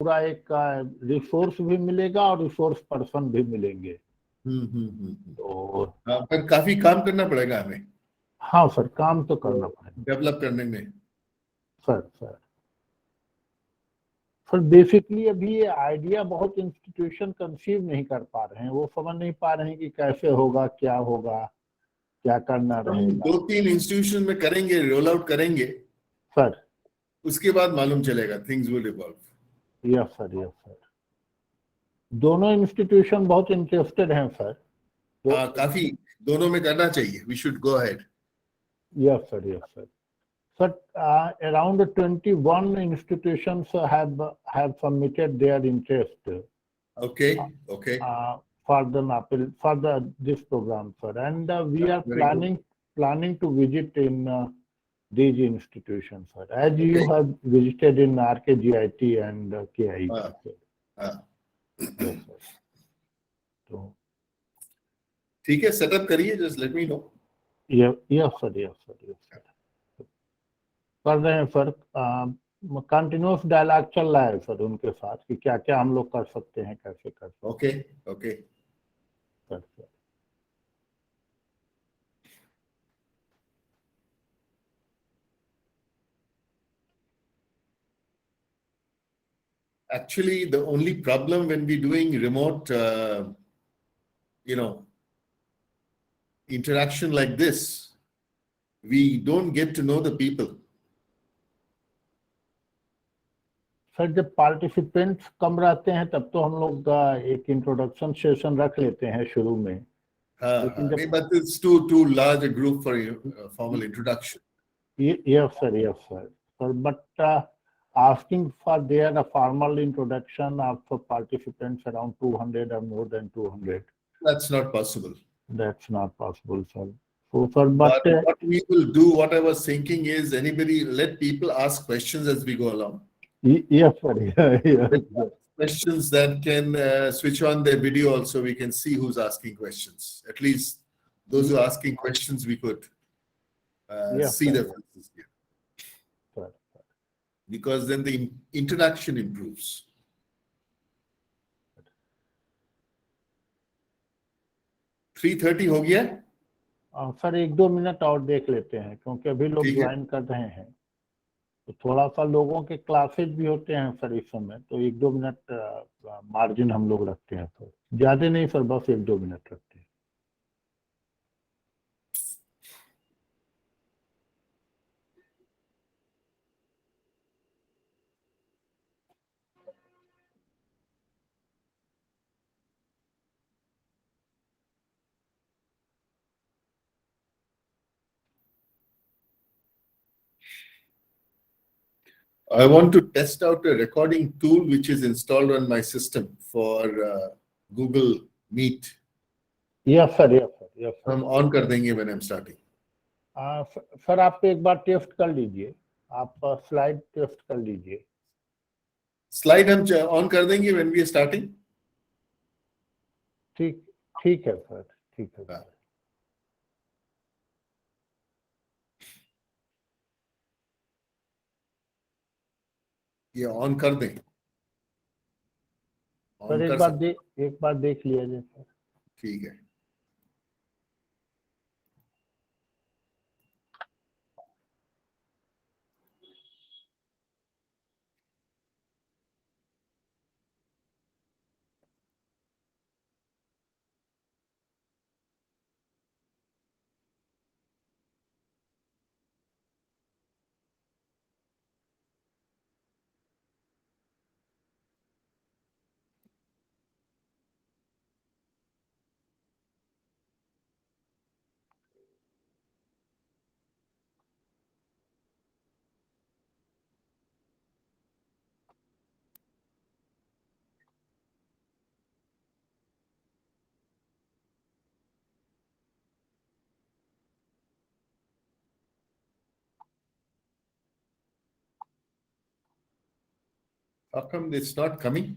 पूरा एक रिसोर्स भी मिलेगा और रिसोर्स पर्सन भी मिलेंगे। तो पर काफी काम करना पड़ेगा हमें। हाँ सर, काम तो करना पड़ेगा डेवलप करने में। सर बेसिकली अभी ये आइडिया बहुत इंस्टीट्यूशन कंसीव नहीं कर पा रहे हैं, वो समझ नहीं पा रहे हैं कि कैसे होगा, क्या करना रहेगा। 2-3 इंस्टीट्यूशन में करेंगे, रोल आउट करेंगे सर, उसके बाद मालूम चलेगा, things will evolve. Yes sir. दोनों इंस्टीट्यूशन बहुत इंटरेस्टेड हैं सर। काफी, दोनों में करना चाहिए। We should go ahead. Yes sir. Sir, around 21 institutions have submitted their interest. Okay. For this program, sir, and we are planning to visit in these institutions, sir, as you have visited in RKGIT and KIT. Yes, sir. So, ठीक है, setup करिए, just let me know. yes sir. कर रहे हैं sir, continuous dialogue चल रहा है sir उनके साथ कि क्या क्या हम लोग कर सकते हैं, कैसे कर सकते हैं। Okay sir Actually, the only problem when we doing remote interaction like this, we don't get to know the people. Sir जब पार्टिसिपेंट्स कम रहते हैं तब तो हम लोग एक इंट्रोडक्शन सेशन रख लेते हैं शुरू में। But it's too large a group for formal introduction. Yes sir. But asking for their formal introduction of participants around 200 or more than 200. That's not possible. That's not possible, sir. So, sir, but what we will do, what I was thinking is, let people ask questions as we go along. Yes, sir. Yes. Questions that can switch on their video also. We can see who's asking questions. At least those who are asking questions, we could see their faces here. Sir. Because then the interaction improves. $3:30 हो गया? Sir 1-2 minute और देख लेते हैं क्योंकि अभी लोग join कर रहे हैं, तो थोड़ा सा लोगों के क्लासेज भी होते हैं सर इस समय, तो 1-2 मिनट मार्जिन हम लोग रखते हैं सर, ज्यादा नहीं सर, बस 1-2 मिनट रखते हैं। I want to test out a recording tool which is installed on my system for Google Meet. Yes sir. हम ऑन कर देंगे when I'm starting. सर आप एक बार टेस्ट कर लीजिए, आप स्लाइड टेस्ट कर लीजिए। स्लाइड हम ऑन कर देंगे when we are starting. ठीक है सर, ठीक है सर। ये ऑन कर दें। सर एक बार देख लिया जाए सर। ठीक है। How come it's not coming?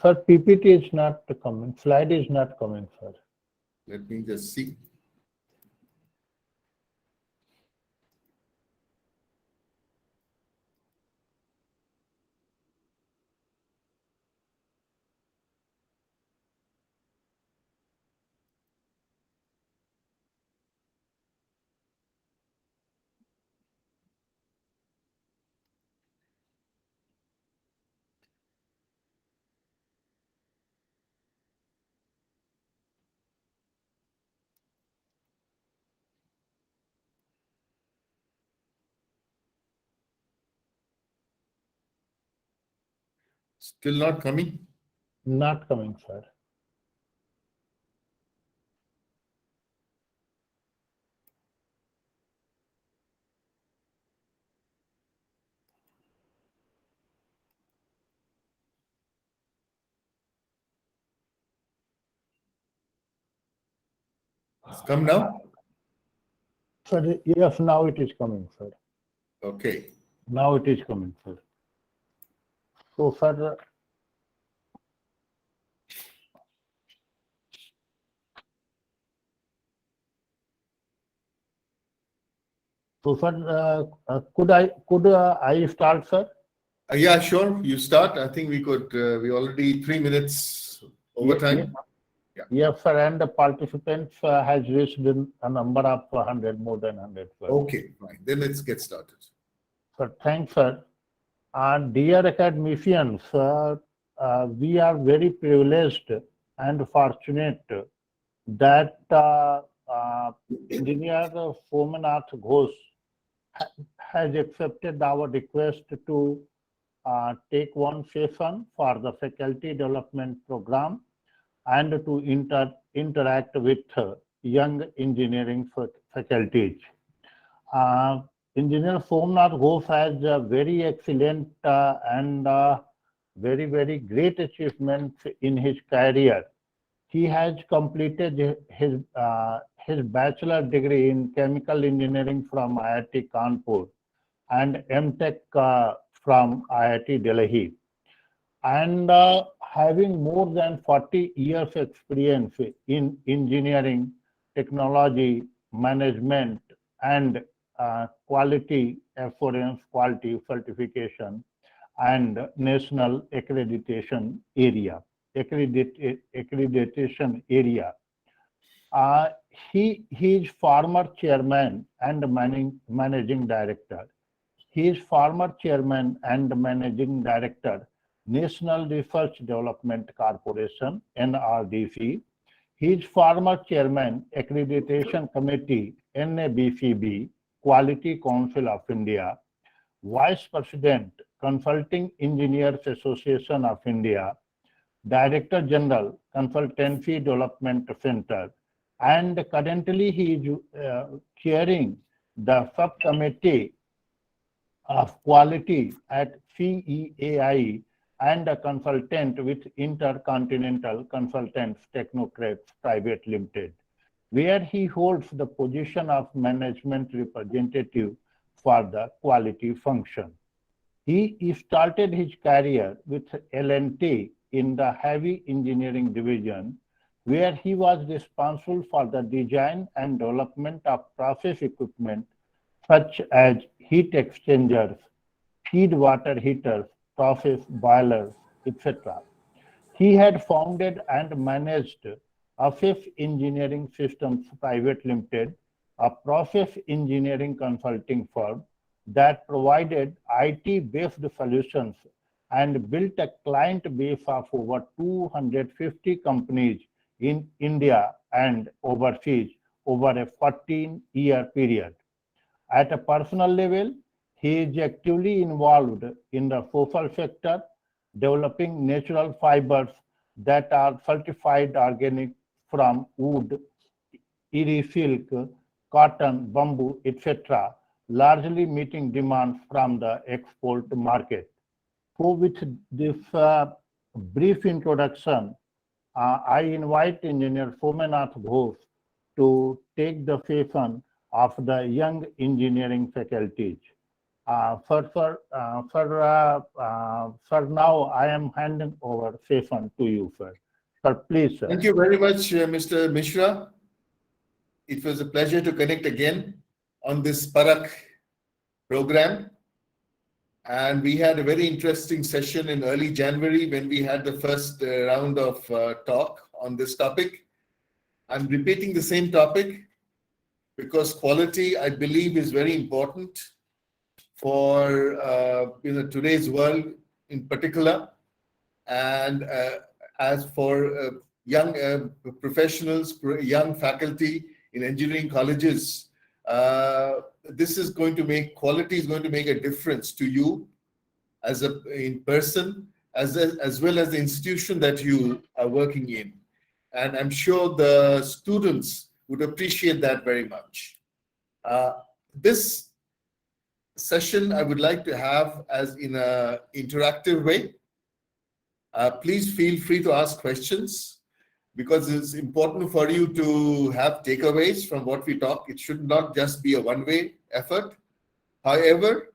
Sir, PPT is not coming. Slide is not coming, sir. Let me just see. Still not coming? Not coming, sir. It's come now? Sir, yes, now it is coming, sir. Okay. Now it is coming, sir. So, sir, could I start, sir? Yeah, sure. You start. I think we could. We already 3 minutes over time. Yeah. Yes, sir. And the participants has reached a number of 100, more than 100. Sir. Okay, fine. Then let's get started. Sir, thanks, sir. Dear academicians, we are very privileged and fortunate that Engineer Somnath Ghosh has accepted our request to take one session for the faculty development program and to interact with young engineering faculties. Engineer Somnath Ghosh has a very excellent and very, very great achievements in his career. He has completed his bachelor degree in chemical engineering from IIT Kanpur and MTech from IIT Delhi. And having more than 40 years experience in engineering, technology, management, and quality assurance, quality certification, and national accreditation area. He is former chairman and managing director. He is former chairman and managing director, National Research Development Corporation, NRDC. He is former chairman, Accreditation Committee, NABCB, Quality Council of India, Vice President, Consulting Engineers Association of India, Director General, Consultancy Development Center, and currently he is chairing the subcommittee of quality at CEAI and a consultant with Intercontinental Consultants Technocrats Private Limited, where he holds the position of management representative for the quality function. He started his career with L&T in the heavy engineering division, where he was responsible for the design and development of process equipment such as heat exchangers, feed water heaters, process boilers, etc. He had founded and managed Assess Engineering Systems Private Limited, a process engineering consulting firm that provided IT-based solutions and built a client base of over 250 companies in India and overseas over a 14-year period. At a personal level, he is actively involved in the social sector, developing natural fibers that are certified organic from wood, eri silk, cotton, bamboo, etc., largely meeting demands from the export market. So with this brief introduction, I invite Engineer Somnath Ghosh to take the session of the young engineering faculties. Sir, now I am handing over session to you, sir. Sir, please, sir. Thank you very much, Mr. Mishra. It was a pleasure to connect again on this PARAKH program. And we had a very interesting session in early January when we had the first round of talk on this topic. I'm repeating the same topic because quality, I believe, is very important for today's world in particular. And as for young professionals, young faculty in engineering colleges, this is going to make, quality is going to make a difference to you as in person, as well as the institution that you are working in. And I'm sure the students would appreciate that very much. This session I would like to have as in an interactive way. Please feel free to ask questions, because it's important for you to have takeaways from what we talk. It should not just be a one-way effort. However,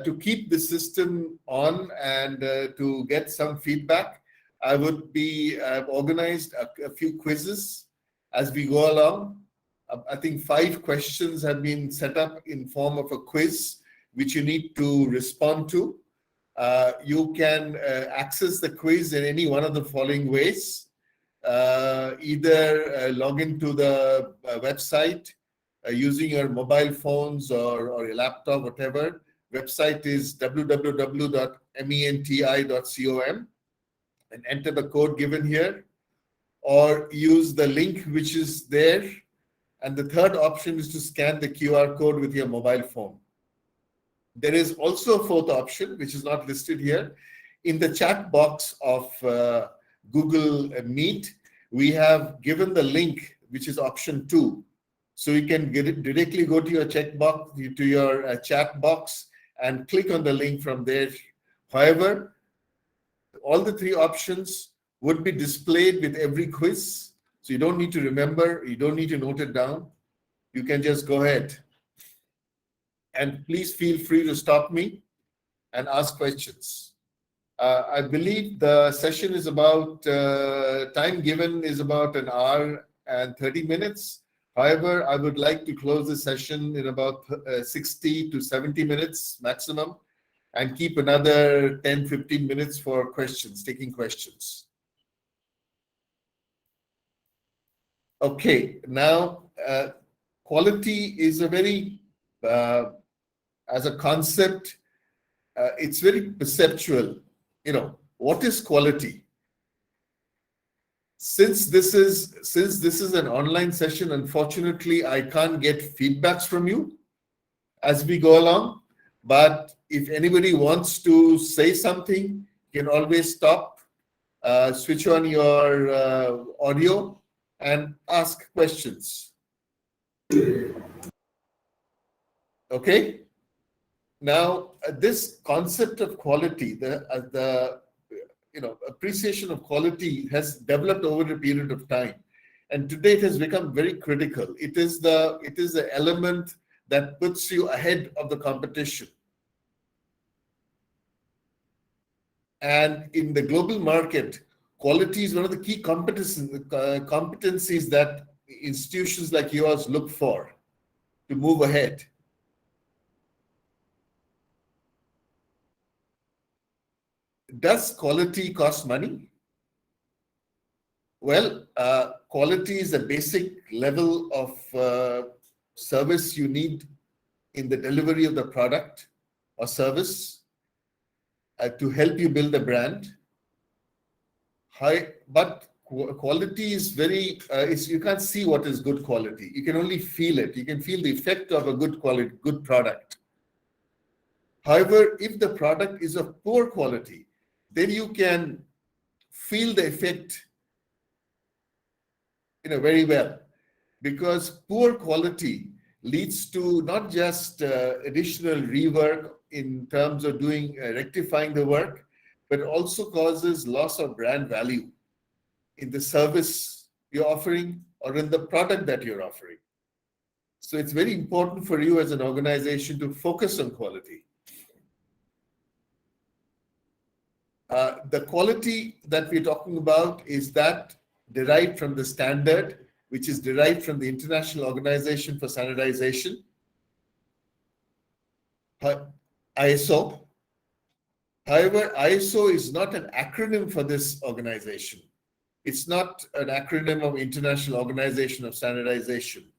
to keep the system on and to get some feedback, I would be organized a few quizzes as we go along. I think 5 questions have been set up in form of a quiz, which you need to respond to. You can access the quiz in any one of the following ways. Either log into the website using your mobile phones or your laptop, whatever. Website is www.menti.com and enter the code given here, or use the link which is there. And the third option is to scan the QR code with your mobile phone. There is also a 4th option, which is not listed here. In the chat box of Google Meet, we have given the link, which is option 2. So you can directly go to your chat box and click on the link from there. However, all the 3 options would be displayed with every quiz. So you don't need to remember, you don't need to note it down. You can just go ahead. And please feel free to stop me and ask questions. I believe the session is about, time given is about 1 hour and 30 minutes. However, I would like to close the session in about 60 to 70 minutes maximum, and keep another 10-15 minutes for questions, taking questions. Okay, now quality is a very, as a concept, it's very perceptual. You know, what is quality? Since this is an online session, unfortunately, I can't get feedbacks from you as we go along. But if anybody wants to say something, you can always stop, switch on your audio, and ask questions. Okay. Now, this concept of quality, the appreciation of quality has developed over a period of time, and today it has become very critical. It is the element that puts you ahead of the competition. And in the global market, quality is one of the key competencies that institutions like yours look for to move ahead. Does quality cost money? Well, quality is a basic level of service you need in the delivery of the product or service to help you build a brand. But quality is very, you can't see what is good quality. You can only feel it. You can feel the effect of a good product. However, if the product is of poor quality, then you can feel the effect very well, because poor quality leads to not just additional rework in terms of doing rectifying the work, but also causes loss of brand value in the service you're offering or in the product that you're offering. So it's very important for you as an organization to focus on quality. The quality that we're talking about is that derived from the standard, which is derived from the International Organization for Standardization, ISO. However, ISO is not an acronym for this organization. It's not an acronym of International Organization of Standardization.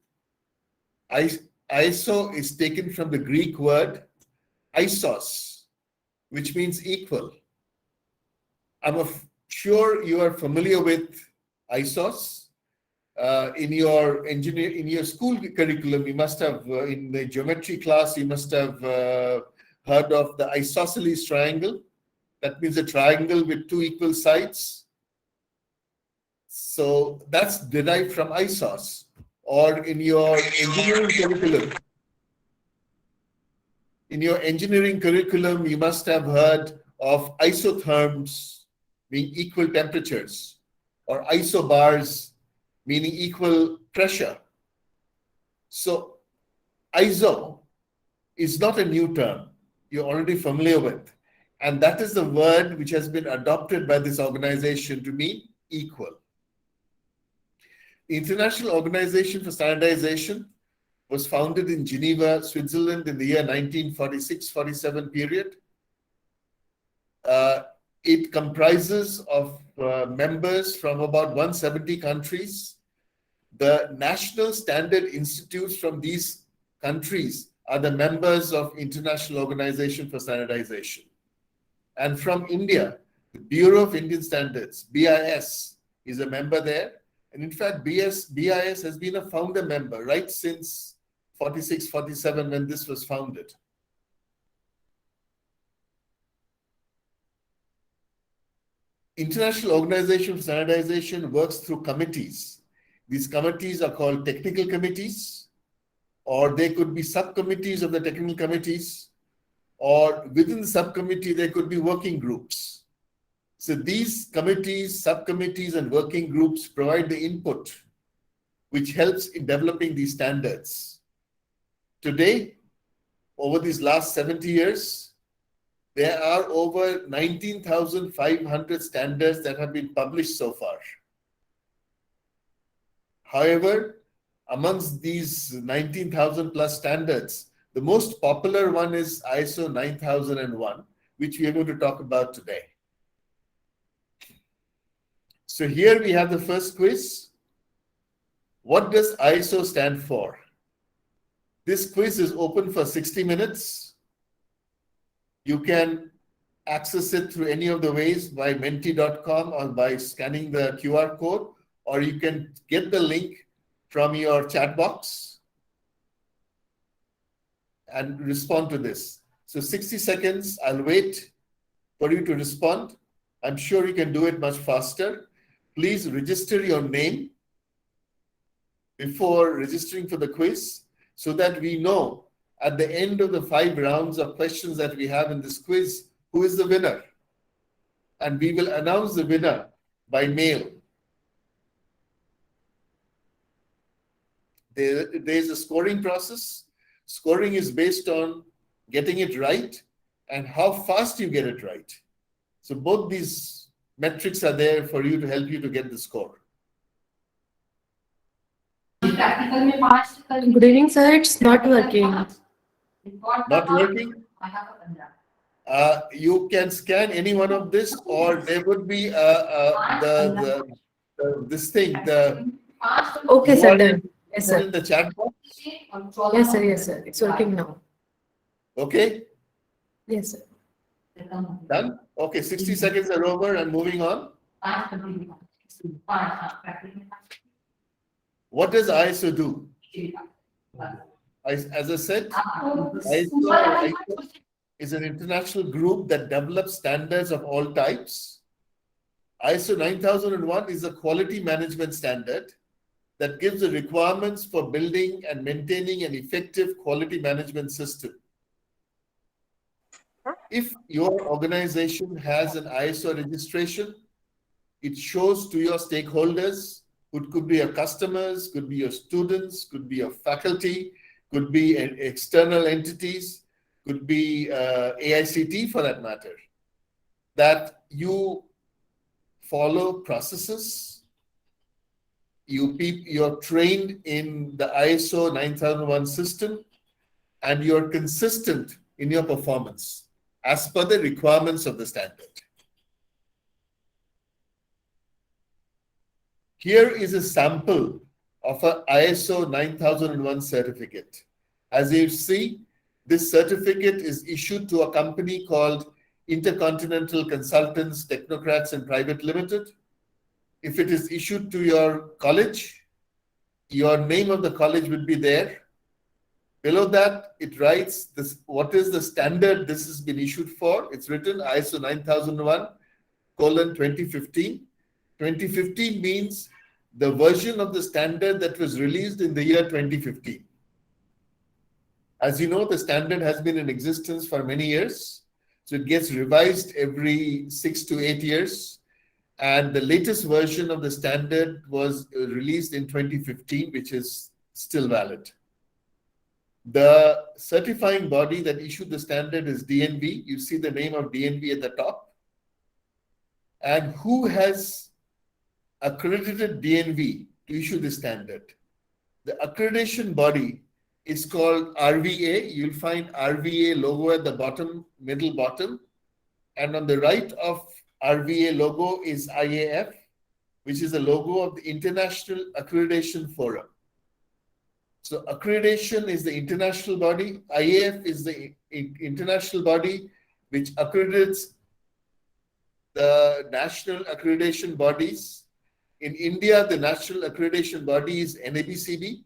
ISO is taken from the Greek word isos, which means equal. I'm sure you are familiar with isos. In your school curriculum, you must have, in the geometry class, you must have heard of the isosceles triangle. That means a triangle with two equal sides. So that's derived from ISOs. Or in your engineering curriculum, you must have heard of isotherms, meaning equal temperatures, or isobars, meaning equal pressure. So ISO is not a new term. You're already familiar with. And that is the word which has been adopted by this organization to mean equal. The International Organization for Standardization was founded in Geneva, Switzerland in the year 1946-47 period. It comprises of members from about 170 countries. The national standard institutes from these countries are the members of International Organization for Standardization. And from India, the Bureau of Indian Standards, BIS, is a member there. And in fact, BIS has been a founder member right since 46-47 when this was founded. International Organization for Standardization works through committees. These committees are called technical committees, or they could be subcommittees of the technical committees, or within the subcommittee, there could be working groups. So these committees, subcommittees, and working groups provide the input, which helps in developing these standards. Today, over these last 70 years, there are over 19,500 standards that have been published so far. However, amongst these 19,000 plus standards, the most popular one is ISO 9001, which we are going to talk about today. So here we have the first quiz. What does ISO stand for? This quiz is open for 60 minutes. You can access it through any of the ways by menti.com or by scanning the QR code, or you can get the link from your chat box and respond to this. So 60 seconds, I'll wait for you to respond. I'm sure you can do it much faster. Please register your name before registering for the quiz so that we know at the end of the 5 rounds of questions that we have in this quiz, who is the winner. And we will announce the winner by mail. There is a scoring process. Scoring is based on getting it right and how fast you get it right. So both these metrics are there for you to help you to get the score. Good evening, sir. It's not working. Not working? You can scan any one of this, or there would be this thing. Okay, sir. Done. Yes, sir. In the chat box. Yes, sir. Yes, sir. It's working now. Okay. Yes, sir. Done. Okay. 60 seconds are over and moving on. What does ISO do? As I said, ISO is an international group that develops standards of all types. ISO 9001 is a quality management standard that gives the requirements for building and maintaining an effective quality management system. If your organization has an ISO registration, it shows to your stakeholders, who could be your customers, could be your students, could be your faculty, could be external entities, could be AICT for that matter, that you follow processes, you're trained in the ISO 9001 system, and you're consistent in your performance as per the requirements of the standard. Here is a sample of an ISO 9001 certificate. As you see, this certificate is issued to a company called Intercontinental Consultants, Technocrats and Private Limited. If it is issued to your college, your name of the college would be there. Below that, it writes this, what is the standard this has been issued for. It's written ISO 9001:2015. 2015 means the version of the standard that was released in the year 2015. As you know, the standard has been in existence for many years. So it gets revised every 6 to 8 years. And the latest version of the standard was released in 2015, which is still valid. The certifying body that issued the standard is DNV. You see the name of DNV at the top. And who has accredited DNV to issue the standard? The accreditation body is called RVA. You'll find RVA logo at the bottom, middle bottom. And on the right of RVA logo is IAF, which is the logo of the International Accreditation Forum. So accreditation is the international body. IAF is the international body which accredits the national accreditation bodies. In India, the national accreditation body is NABCB.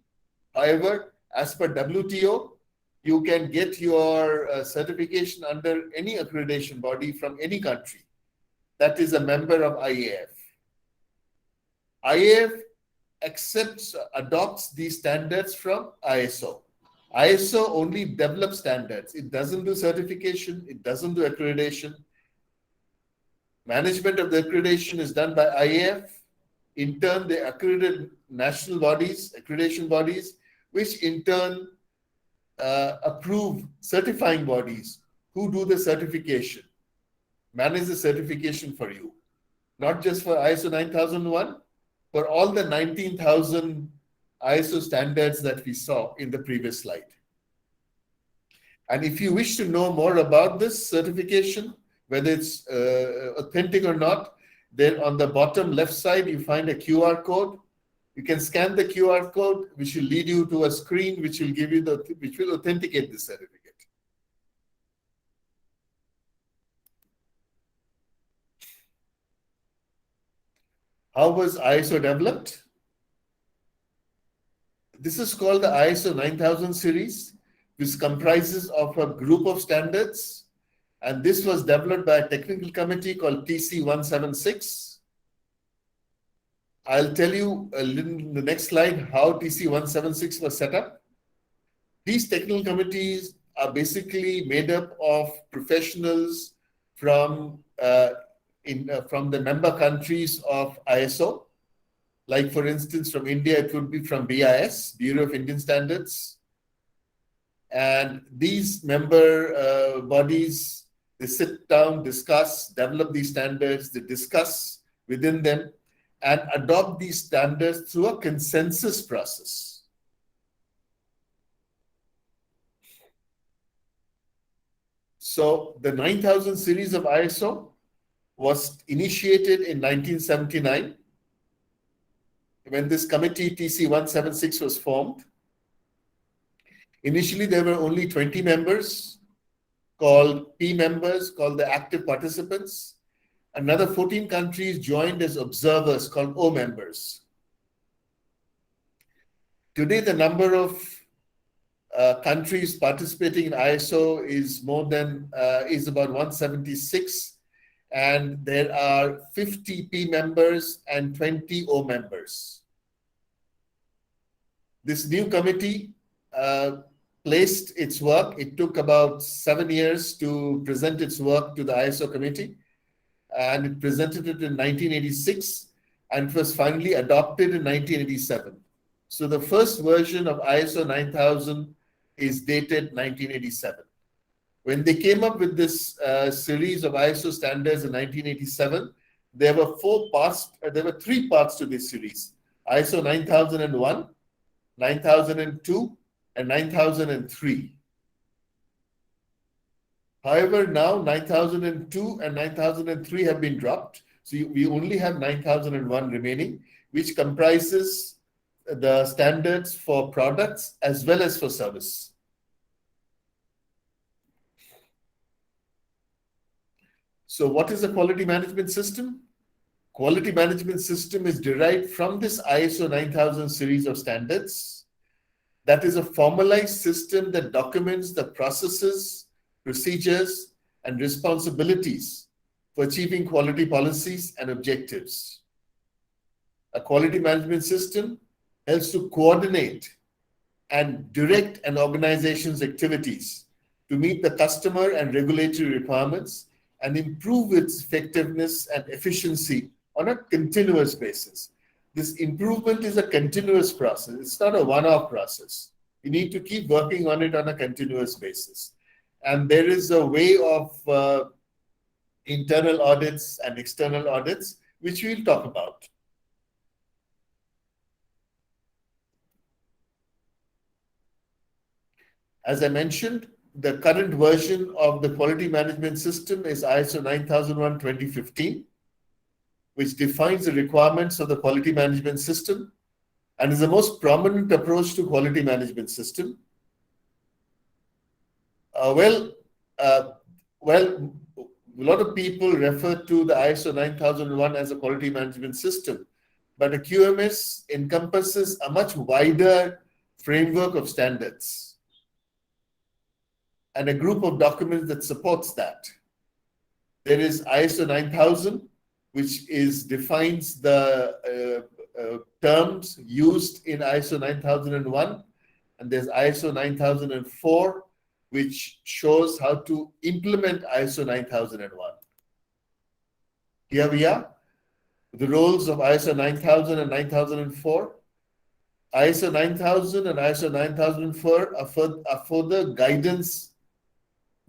However, as per WTO, you can get your certification under any accreditation body from any country that is a member of IAF. IAF adopts these standards from ISO. ISO only develops standards. It doesn't do certification. It doesn't do accreditation. Management of the accreditation is done by IAF. In turn, they accredit national bodies, accreditation bodies, which in turn approve certifying bodies who do the certification, manage the certification for you. Not just for ISO 9001, for all the 19,000 ISO standards that we saw in the previous slide. And if you wish to know more about this certification, whether it's authentic or not, then on the bottom left side, you find a QR code. You can scan the QR code, which will lead you to a screen which will give you which will authenticate the certificate. How was ISO developed? This is called the ISO 9000 series, which comprises of a group of standards. And this was developed by a technical committee called TC176. I'll tell you in the next slide how TC176 was set up. These technical committees are basically made up of professionals from the member countries of ISO. Like, for instance, from India, it would be from BIS, Bureau of Indian Standards. And these member bodies, they sit down, discuss, develop these standards, they discuss within them and adopt these standards through a consensus process. So the 9000 series of ISO was initiated in 1979 when this committee TC176 was formed. Initially, there were only 20 members called P members, called the active participants. Another 14 countries joined as observers called O members. Today, the number of countries participating in ISO is about 176. And there are 50 P members and 20 O members. This new committee placed its work. It took about 7 years to present its work to the ISO committee. And it presented it in 1986 and it was finally adopted in 1987. So the first version of ISO 9000 is dated 1987. When they came up with this series of ISO standards in 1987, there were 3 parts to this series: ISO 9001, 9002, and 9003. However, now 9002 and 9003 have been dropped. So we only have 9001 remaining, which comprises the standards for products as well as for service. So what is a quality management system? Quality management system is derived from this ISO 9000 series of standards. that is a formalized system that documents the processes, procedures, and responsibilities for achieving quality policies and objectives. A quality management system helps to coordinate and direct an organization's activities to meet the customer and regulatory requirements and improve its effectiveness and efficiency on a continuous basis. This improvement is a continuous process. It's not a one-off process. You need to keep working on it on a continuous basis. And there is a way of internal audits and external audits, which we'll talk about. As I mentioned, the current version of the quality management system is ISO 9001:2015, which defines the requirements of the quality management system and is the most prominent approach to quality management system. A lot of people refer to the ISO 9001 as a quality management system, but a QMS encompasses a much wider framework of standards and a group of documents that supports that. There is ISO 9000, which defines the terms used in ISO 9001, and there's ISO 9004, which shows how to implement ISO 9001. Here we are, the roles of ISO 9000 and 9004. ISO 9000 and ISO 9004 are further guidance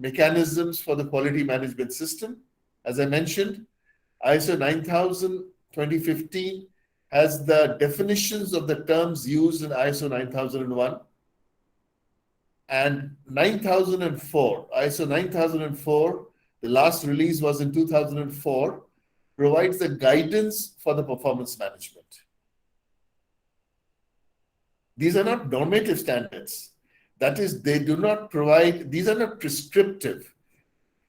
mechanisms for the quality management system. As I mentioned, ISO 9000:2015 has the definitions of the terms used in ISO 9001. And 9004, ISO 9004, the last release was in 2004, provides the guidance for the performance management. These are not normative standards. That is, they do not provide, these are not prescriptive.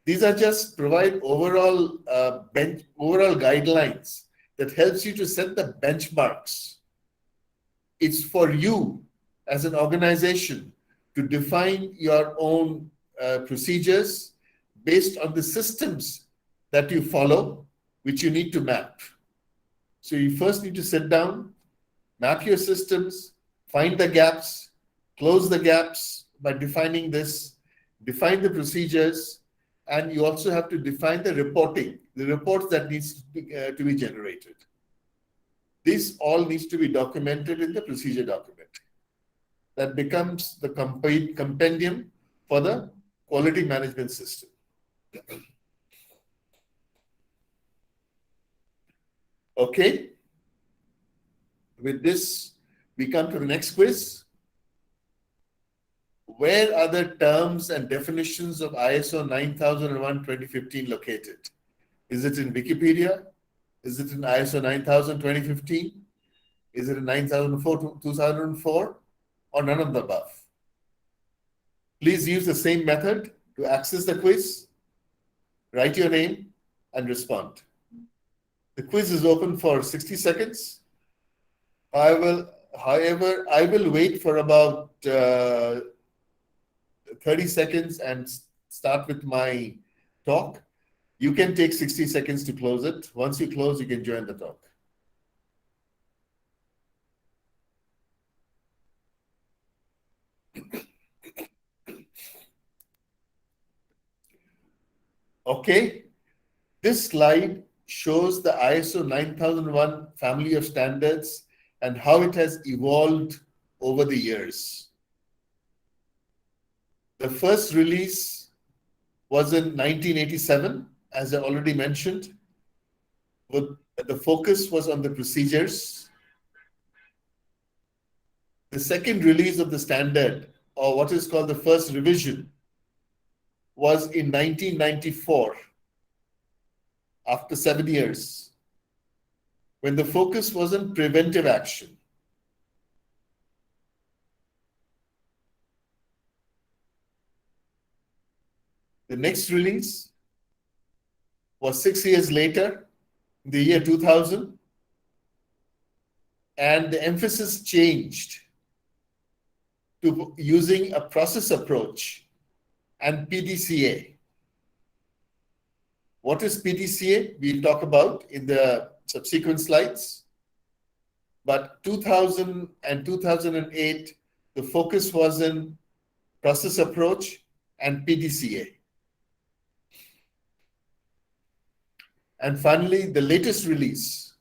These are just provide overall guidelines that helps you to set the benchmarks. It's for you as an organization to define your own procedures based on the systems that you follow, which you need to map. So you first need to sit down, map your systems, find the gaps, close the gaps by defining this, define the procedures, and you also have to define the reporting, the reports that needs to be generated. This all needs to be documented in the procedure document. That becomes the compendium for the quality management system. Okay. With this, we come to the next quiz. Where are the terms and definitions of ISO 9001:2015 located? Is it in Wikipedia? Is it in ISO 9000:2015? Is it in 9004/2004? Or none of the above? Please use the same method to access the quiz. Write your name and respond. The quiz is open for 60 seconds. However, I will wait for about 30 seconds and start with my talk. You can take 60 seconds to close it. Once you close, you can join the talk. Okay, this slide shows the ISO 9001 family of standards and how it has evolved over the years. The first release was in 1987, as I already mentioned. The focus was on the procedures. The second release of the standard, or what is called the first revision, was in 1994, after 7 years, when the focus was on preventive action. The next release was 6 years later, in the year 2000, and the emphasis changed. to using a process approach and Pdca. What is Pdca? We'll talk about in the subsequent slides. But 2000 and 2008, the focus was in process approach and Pdca. And finally, the latest release,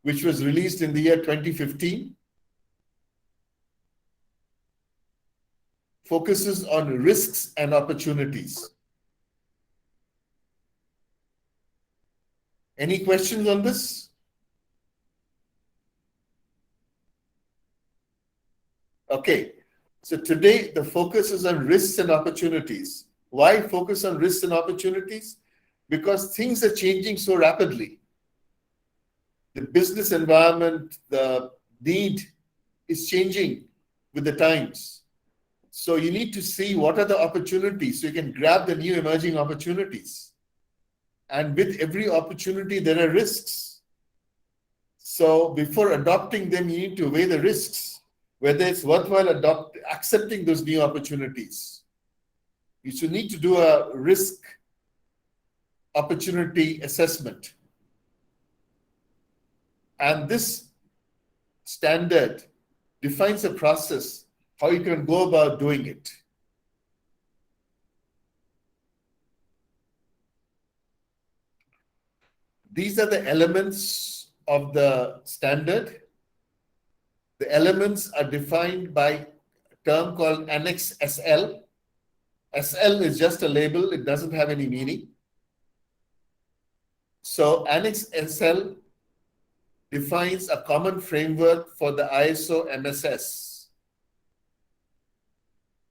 which was released in the year 2015, focuses on risks and opportunities. Any questions on this? Okay, so today the focus is on risks and opportunities. Why focus on risks and opportunities? Because things are changing so rapidly. The business environment, the need is changing with the times. So you need to see what are the opportunities so you can grab the new emerging opportunities. And with every opportunity, there are risks. So before adopting them, you need to weigh the risks, whether it's worthwhile accepting those new opportunities. You should need to do a risk opportunity assessment. And this standard defines a process, how you can go about doing it. These are the elements of the standard. The elements are defined by a term called Annex SL. SL is just a label, it doesn't have any meaning. So Annex SL defines a common framework for the ISO MSS.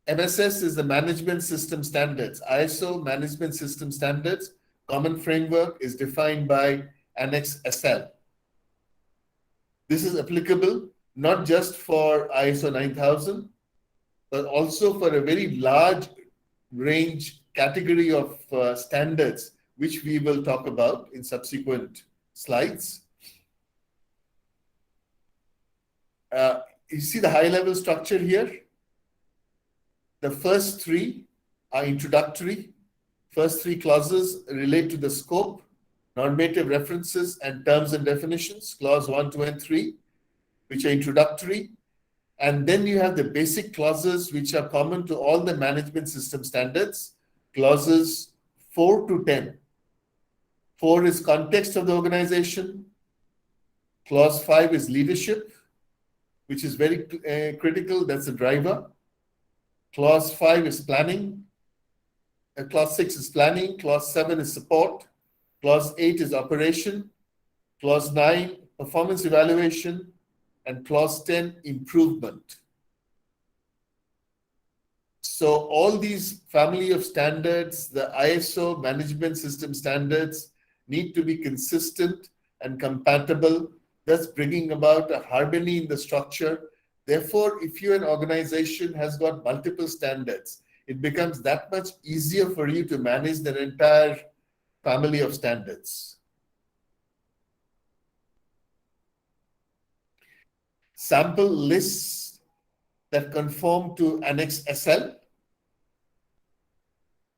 MSS is the Management System Standards. ISO Management System Standards common framework is defined by Annex SL. This is applicable not just for ISO 9000, but also for a very large range category of standards, which we will talk about in subsequent slides. You see the high-level structure here? The first three are introductory. First three clauses relate to the scope, normative references, and terms and definitions, clause 1, 2, and 3, which are introductory. And then you have the basic clauses, which are common to all the management system standards, clauses 4 to 10. 4 is context of the organization. Clause 5 is leadership, which is very critical. That's the driver. Clause 5 is planning. Clause 6 is planning. Clause 7 is support. Clause 8 is operation. Clause 9, performance evaluation. And clause 10, improvement. So all these family of standards, the ISO management system standards, need to be consistent and compatible, thus bringing about a harmony in the structure. Therefore, if you're an organization has got multiple standards, it becomes that much easier for you to manage the entire family of standards. Sample lists that conform to Annex SL.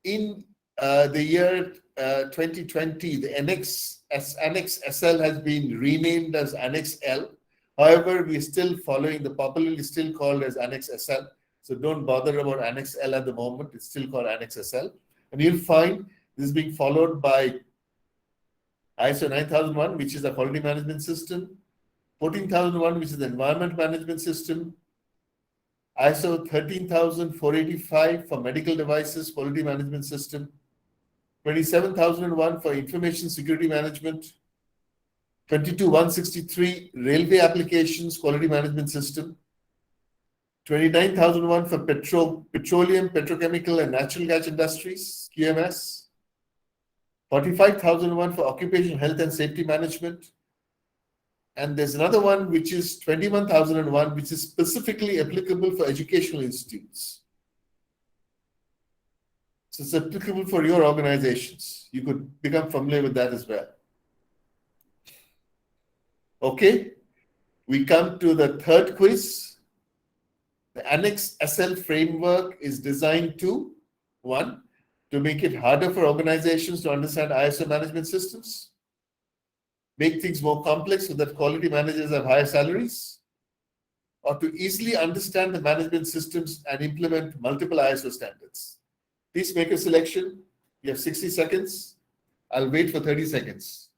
In the year 2020, the Annex SL has been renamed as Annex L. However, we're still following the popularly still called as Annex SL. So don't bother about Annex L at the moment. It's still called Annex SL. And you'll find this is being followed by ISO 9001, which is a quality management system, 14001, which is the environment management system, ISO 13485 for medical devices quality management system, 27001 for information security management, 22163 railway applications quality management system, 29001 for petroleum, petrochemical, and natural gas industries, QMS, 45001 for occupational health and safety management, and there's another one which is 21001, which is specifically applicable for educational institutes. So it's applicable for your organizations. You could become familiar with that as well. Okay, we come to the third quiz. The Annex SL framework is designed to, one, to make it harder for organizations to understand ISO management systems, make things more complex so that quality managers have higher salaries, or to easily understand the management systems and implement multiple ISO standards. Please make a selection. You have 60 seconds. I'll wait for 30 seconds.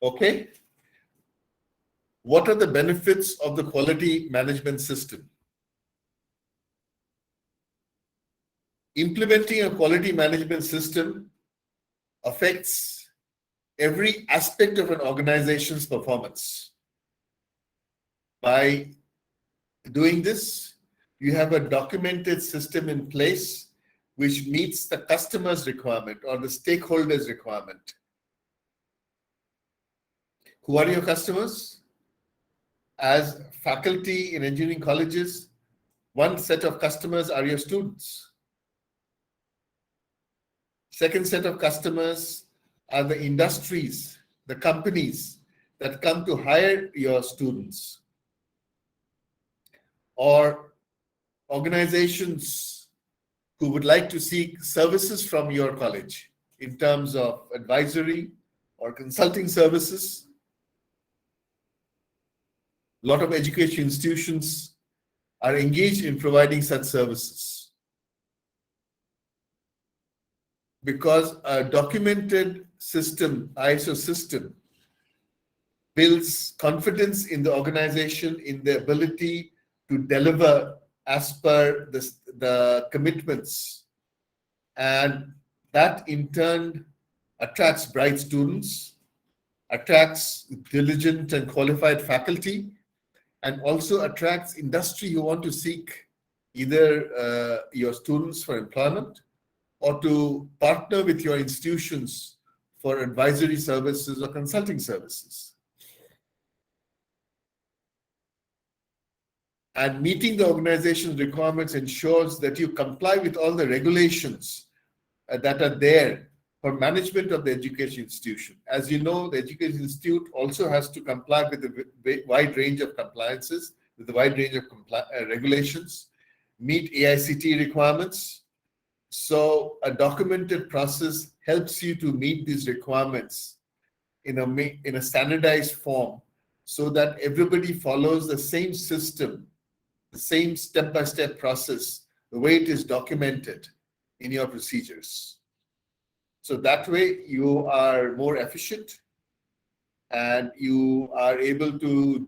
Okay. What are the benefits of the quality management system? Implementing a quality management system affects every aspect of an organization's performance. By doing this, you have a documented system in place which meets the customer's requirement or the stakeholder's requirement. Who are your customers? As faculty in engineering colleges, one set of customers are your students. Second set of customers are the industries, the companies that come to hire your students, or organizations who would like to seek services from your college in terms of advisory or consulting services. A lot of education institutions are engaged in providing such services. Because a documented system, ISO system, builds confidence in the organization in the ability to deliver as per the commitments. And that in turn attracts bright students, attracts diligent and qualified faculty, and also attracts industry who want to seek either your students for employment or to partner with your institutions for advisory services or consulting services. And meeting the organization's requirements ensures that you comply with all the regulations that are there for management of the education institution. As you know, the education institute also has to comply with a wide range of compliances, with a wide range of regulations, meet AICTE requirements. So a documented process helps you to meet these requirements in a standardized form so that everybody follows the same system, the same step-by-step process, the way it is documented in your procedures. So that way you are more efficient and you are able to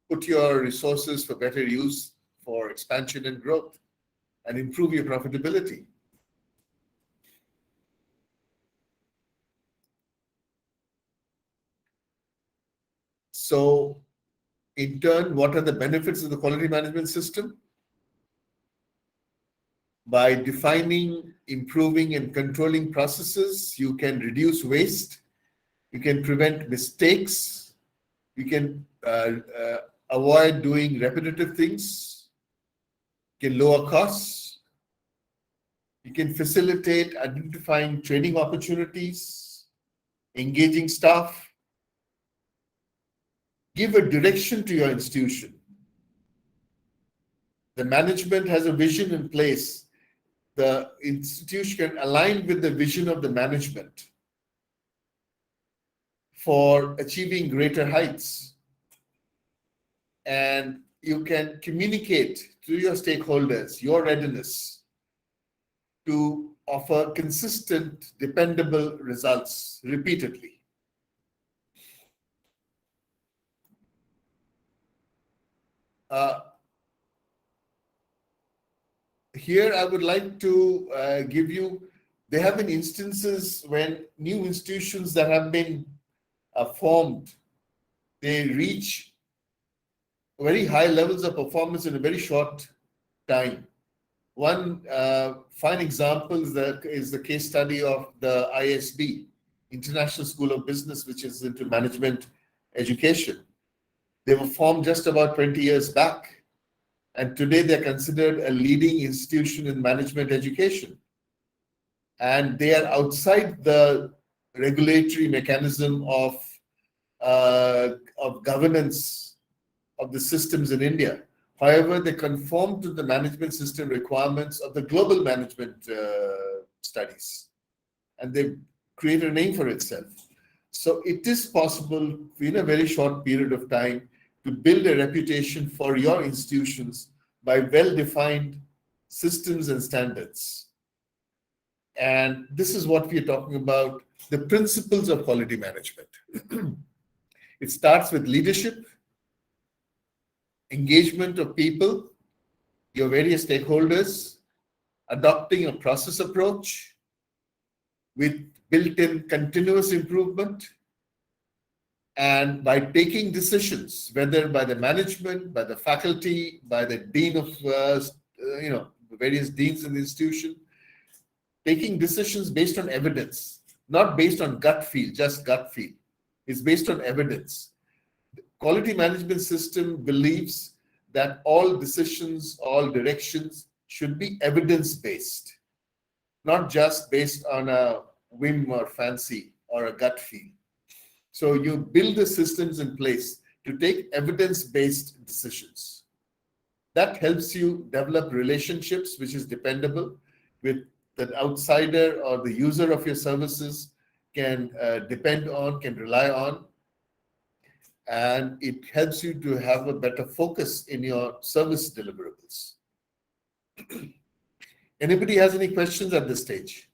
put your resources for better use for expansion and growth and improve your profitability. So in turn, what are the benefits of the quality management system? By defining, improving, and controlling processes, you can reduce waste, you can prevent mistakes, you can avoid doing repetitive things, you can lower costs, you can facilitate identifying training opportunities, engaging staff, give a direction to your institution. The management has a vision in place. The institution can align with the vision of the management for achieving greater heights. And you can communicate to your stakeholders your readiness to offer consistent, dependable results repeatedly. Here, I would like to give you, there have been instances when new institutions that have been formed, they reach very high levels of performance in a very short time. One fine example is the case study of the ISB, International School of Business, which is into management education. They were formed just about 20 years back, and today they're considered a leading institution in management education. And they are outside the regulatory mechanism of governance of the systems in India. However, they conform to the management system requirements of the global management studies, and they've created a name for itself. So it is possible in a very short period of time to build a reputation for your institutions by well-defined systems and standards. And this is what we're talking about, the principles of quality management. It starts with leadership, engagement of people, your various stakeholders, adopting a process approach with built-in continuous improvement, and by taking decisions, whether by the management, by the faculty, by the dean of, various deans in the institution, taking decisions based on evidence, not based on gut feel, just gut feel. It's based on evidence. The quality management system believes that all decisions, all directions should be evidence-based, not just based on a whim or fancy or a gut feel. So you build the systems in place to take evidence-based decisions. That helps you develop relationships which is dependable, with the outsider or the user of your services can depend on, can rely on, and it helps you to have a better focus in your service deliverables. Anybody has any questions at this stage?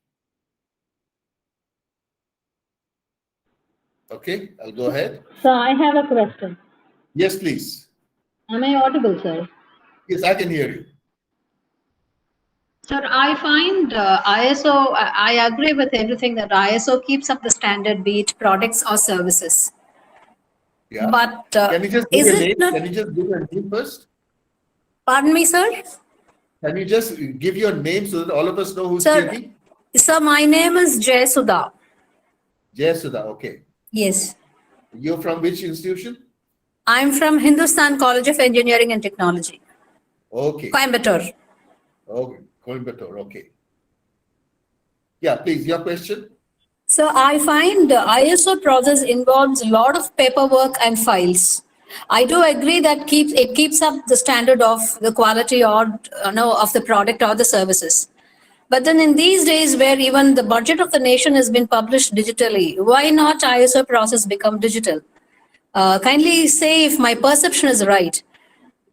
Okay, I'll go ahead. Sir, I have a question. Yes, please. Am I audible, sir? Yes, I can hear you. Sir, I find ISO, I agree with everything that ISO keeps up the standard, be it products or services. Yeah. But Can you just give is your it name? not? Can you just give your name first? Pardon me, sir? Can you just give your name so that all of us know who's Sir, speaking? sir, my name is Jay Sudha. Jayasudha, okay. Yes. You're from which institution? I'm from Hindustan College of Engineering and Technology, Okay. Coimbatore. Okay, Coimbatore, okay. Yeah, please, your question? So I find the ISO process involves a lot of paperwork and files. I do agree that it keeps up the standard of the quality or of the product or the services. But then in these days where even the budget of the nation has been published digitally, why not ISO process become digital? Kindly say if my perception is right.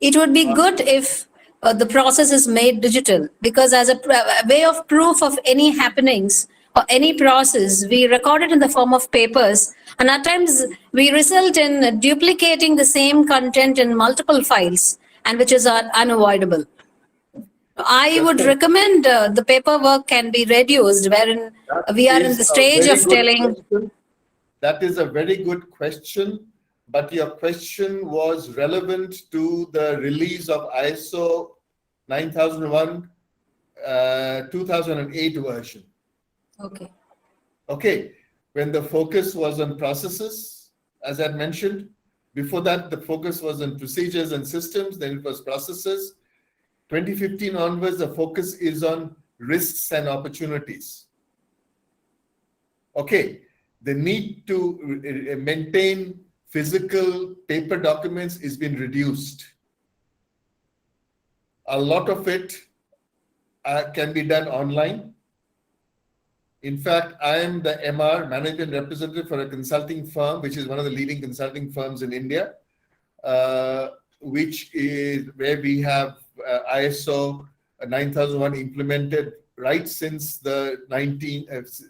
It would be good if the process is made digital, because as a way of proof of any happenings or any process, we record it in the form of papers, and at times we result in duplicating the same content in multiple files, and which is unavoidable. I would recommend the paperwork can be reduced, wherein we are in the stage of telling. That is a very good question, but your question was relevant to the release of ISO 9001 2008 version. Okay. Okay, when the focus was on processes, as I mentioned, before that the focus was on procedures and systems, then it was processes. 2015 onwards, the focus is on risks and opportunities. Okay, the need to maintain physical paper documents is being reduced. A lot of it can be done online. In fact, I am the MR, management representative for a consulting firm, which is one of the leading consulting firms in India, which is where we have ISO 9001 implemented right since the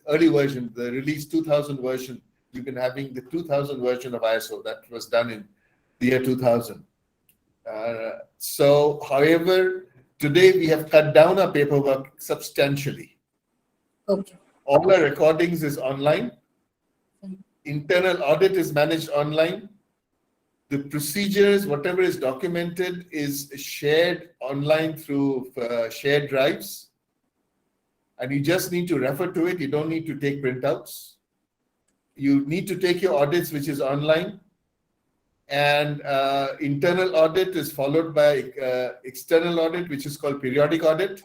early version, the release 2000 version. We've been having the 2000 version of ISO that was done in the year 2000. However, today we have cut down our paperwork substantially. Okay. All our recordings is online. Internal audit is managed online. The procedures, whatever is documented, is shared online through shared drives. And you just need to refer to it. You don't need to take printouts. You need to take your audits, which is online. And internal audit is followed by external audit, which is called periodic audit,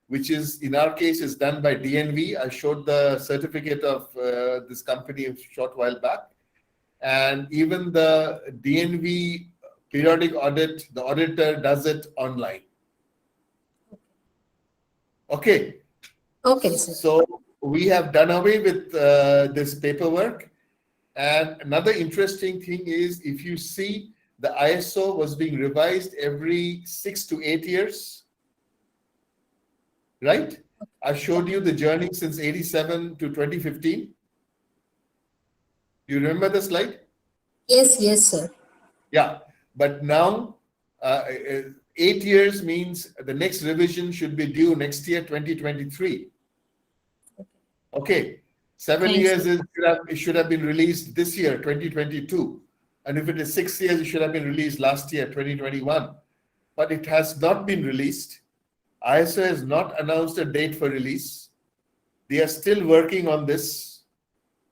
which is, in our case, is done by DNV. I showed the certificate of this company a short while back. And even the DNV periodic audit, the auditor does it online. Okay. Okay, sir. So we have done away with this paperwork. And another interesting thing is, if you see, the ISO was being revised every 6 to 8 years, right? I showed you the journey since 87 to 2015. You remember the slide? Yes, yes, sir. Yeah, but now 8 years means the next revision should be due next year, 2023. Okay, 7 Thanks, years it should have been released this year, 2022. And if it is 6 years, it should have been released last year, 2021. But it has not been released. ISO has not announced a date for release. They are still working on this.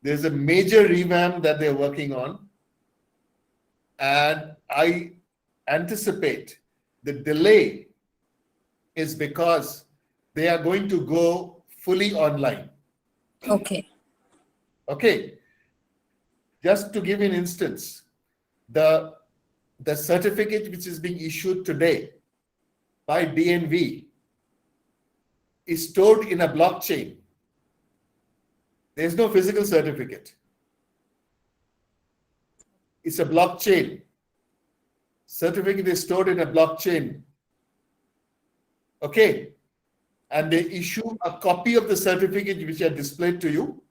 There's a major revamp that they're working on. And I anticipate the delay is because they are going to go fully online. Okay. Okay. Just to give you an instance, the certificate which is being issued today by DNV is stored in a blockchain. There's no physical certificate. It's a blockchain. Certificate is stored in a blockchain. Okay. And they issue a copy of the certificate which I displayed to you,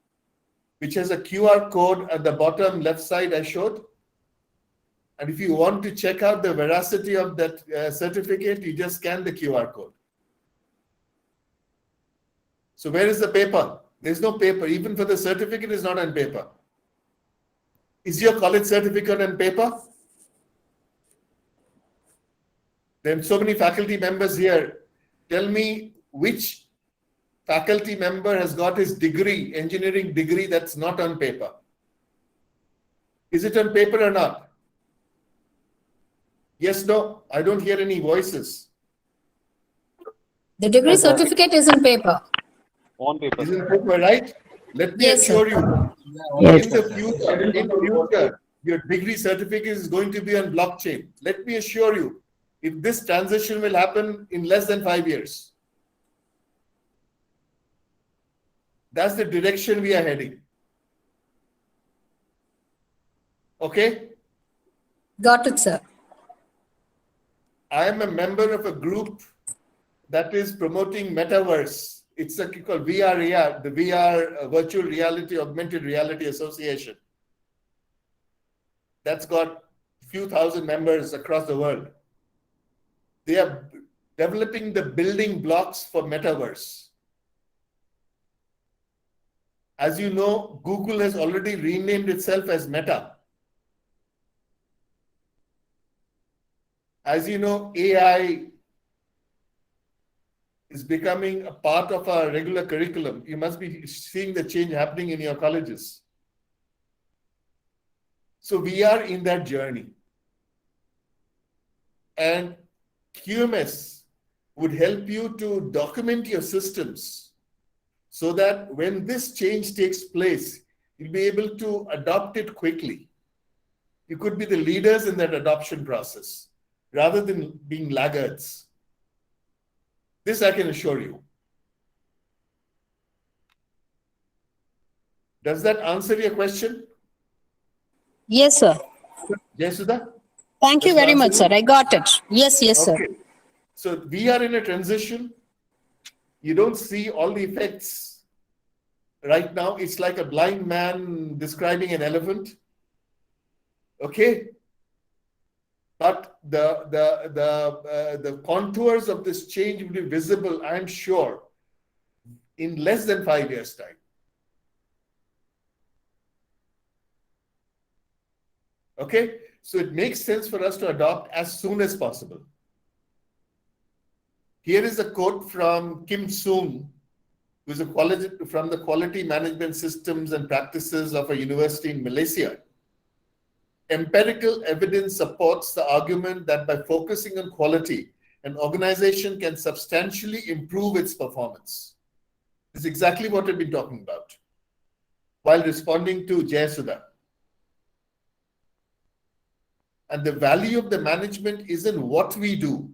which has a QR code at the bottom left side I showed. And if you want to check out the veracity of that certificate, you just scan the QR code. So where is the paper? There's no paper. Even for the certificate, it's not on paper. Is your college certificate on paper? There are so many faculty members here. Tell me which faculty member has got his degree, engineering degree, that's not on paper. Is it on paper or not? Yes, no, I don't hear any voices. The degree certificate is in paper. On paper. Is it on paper, right? Let me Yes, assure sir. you, in the future, your degree certificate is going to be on blockchain. Let me assure you, if this transition will happen in less than 5 years. That's the direction we are heading. Okay? Got it, sir. I am a member of a group that is promoting metaverse. It's called VRAR, the VR Virtual Reality Augmented Reality Association. That's got a few thousand members across the world. They are developing the building blocks for metaverse. As you know, Google has already renamed itself as Meta. As you know, AI is becoming a part of our regular curriculum. You must be seeing the change happening in your colleges. So we are in that journey. And QMS would help you to document your systems so that when this change takes place, you'll be able to adopt it quickly. You could be the leaders in that adoption process rather than being laggards. This I can assure you. Does that answer your question? Yes, sir. Jayasudha? Thank you Does that very much, answer sir. you? I got it. Yes, yes, sir. Okay. So we are in a transition. You don't see all the effects right now. It's like a blind man describing an elephant. Okay. But the contours of this change will be visible, I'm sure, in less than 5 years' time. Okay. So it makes sense for us to adopt as soon as possible. Here is a quote from Kim Soong, who is from the Quality Management Systems and Practices of a university in Malaysia. Empirical evidence supports the argument that by focusing on quality, an organization can substantially improve its performance. This is exactly what we've been talking about while responding to Jayasudha. And the value of the management is in what we do,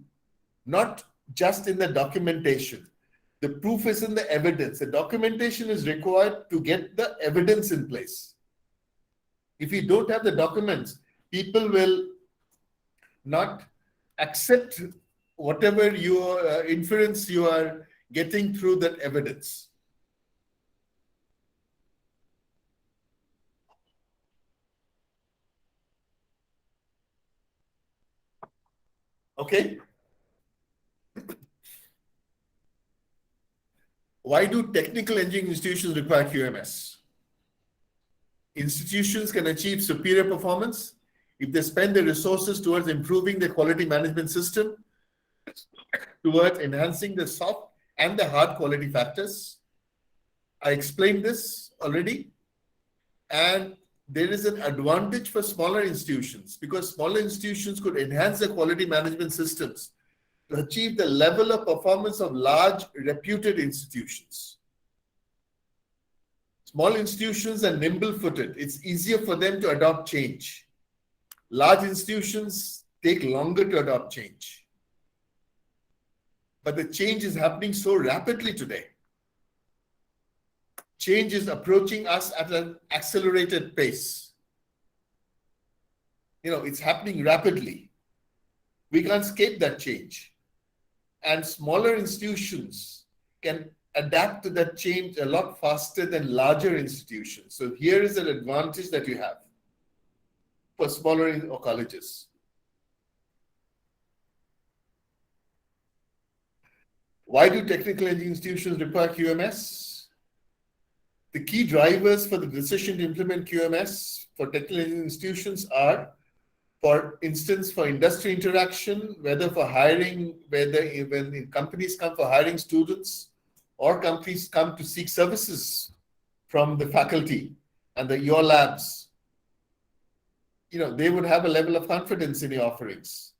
not just in the documentation. The proof is in the evidence. The documentation is required to get the evidence in place. If you don't have the documents, people will not accept whatever inference you are getting through that evidence. Okay? Why do technical engineering institutions require QMS? Institutions can achieve superior performance if they spend their resources towards improving their quality management system, towards enhancing the soft and the hard quality factors. I explained this already. And there is an advantage for smaller institutions because smaller institutions could enhance their quality management systems to achieve the level of performance of large reputed institutions. Small institutions are nimble-footed. It's easier for them to adopt change. Large institutions take longer to adopt change. But the change is happening so rapidly today. Change is approaching us at an accelerated pace. It's happening rapidly. We can't escape that change. And smaller institutions can adapt to that change a lot faster than larger institutions. So here is an advantage that you have for smaller colleges. Why do technical engineering institutions require QMS? The key drivers for the decision to implement QMS for technical engineering institutions are, for instance, for industry interaction, whether for hiring, when companies come for hiring students or companies come to seek services from the faculty and your labs, they would have a level of confidence in your offerings.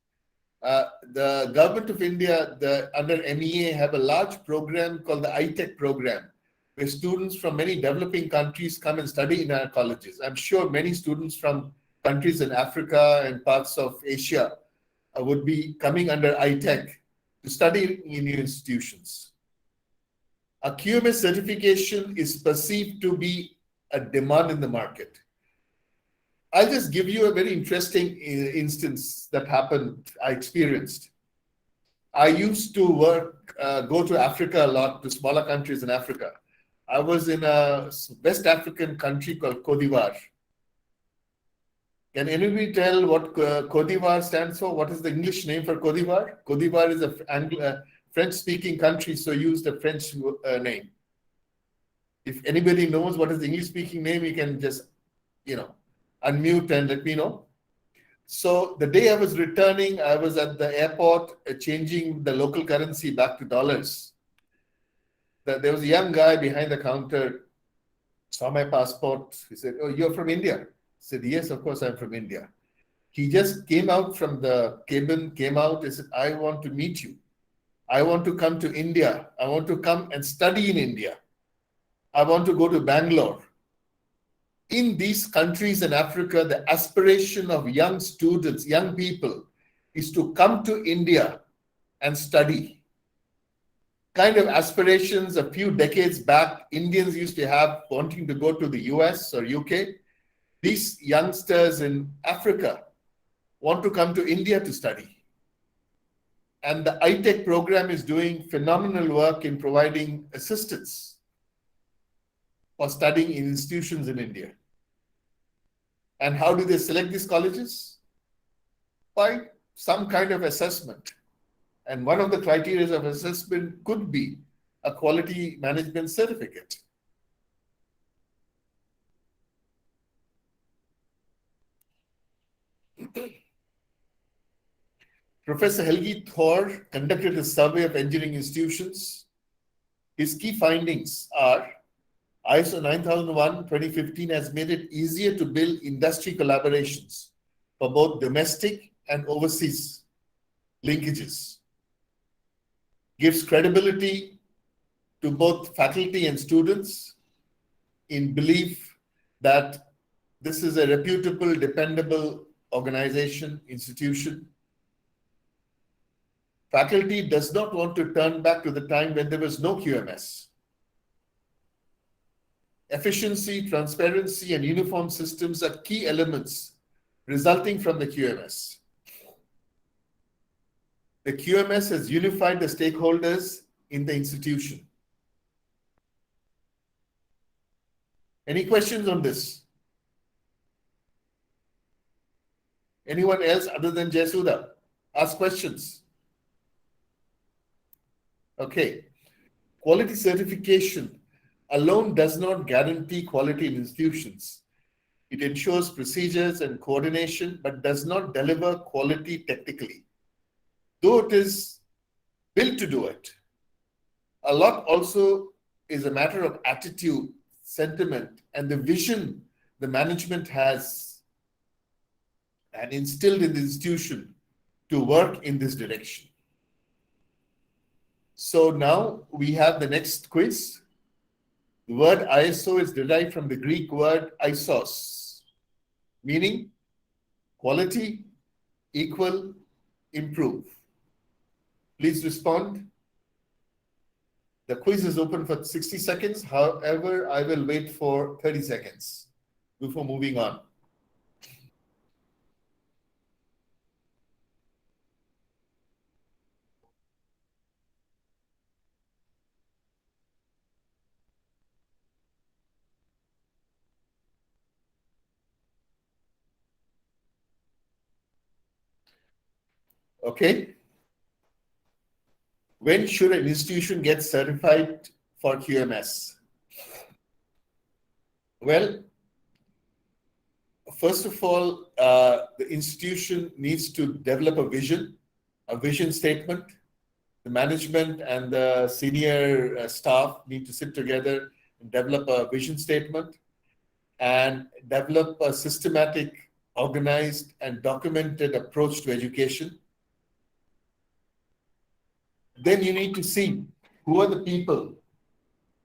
The government of India, under MEA, have a large program called the ITech program, where students from many developing countries come and study in our colleges. I'm sure many students from countries in Africa and parts of Asia would be coming under ITech to study in your institutions. A QMS certification is perceived to be a demand in the market. I'll just give you a very interesting instance that happened, I experienced. I used to go to Africa a lot, to smaller countries in Africa. I was in a West African country called Côte d'Ivoire. Can anybody tell what Côte d'Ivoire stands for? What is the English name for Côte d'Ivoire? Côte d'Ivoire is a French-speaking country, so use the French name. If anybody knows what is the English-speaking name, you can just, unmute and let me know. So the day I was returning, I was at the airport changing the local currency back to dollars. There was a young guy behind the counter, saw my passport. He said, "Oh, you're from India?" I said, "Yes, of course I'm from India." He just came out from the cabin, he said, "I want to meet you. I want to come to India. I want to come and study in India. I want to go to Bangalore." In these countries in Africa, the aspiration of young students, young people, is to come to India and study. Kind of aspirations a few decades back, Indians used to have, wanting to go to the US or UK. These youngsters in Africa want to come to India to study. And the ITech program is doing phenomenal work in providing assistance for studying in institutions in India. And how do they select these colleges? By some kind of assessment. And one of the criteria of assessment could be a quality management certificate. Professor Helgi Thor conducted a survey of engineering institutions. His key findings are ISO 9001:2015 has made it easier to build industry collaborations for both domestic and overseas linkages. Gives credibility to both faculty and students in belief that this is a reputable, dependable organization, institution. Faculty does not want to turn back to the time when there was no QMS. Efficiency, transparency, and uniform systems are key elements resulting from the QMS. The QMS has unified the stakeholders in the institution. Any questions on this? Anyone else other than Jasuda? Ask questions. Okay. Quality certification alone does not guarantee quality in institutions. It ensures procedures and coordination, but does not deliver quality technically. Though it is built to do it, a lot also is a matter of attitude, sentiment, and the vision the management has and instilled in the institution to work in this direction. So now we have the next quiz. The word ISO is derived from the Greek word isos, meaning quality, equal, improve. Please respond. The quiz is open for 60 seconds. However, I will wait for 30 seconds before moving on. Okay. When should an institution get certified for QMS? Well, first of all, the institution needs to develop a vision statement. The management and the senior staff need to sit together and develop a vision statement and develop a systematic, organized, and documented approach to education. Then you need to see who are the people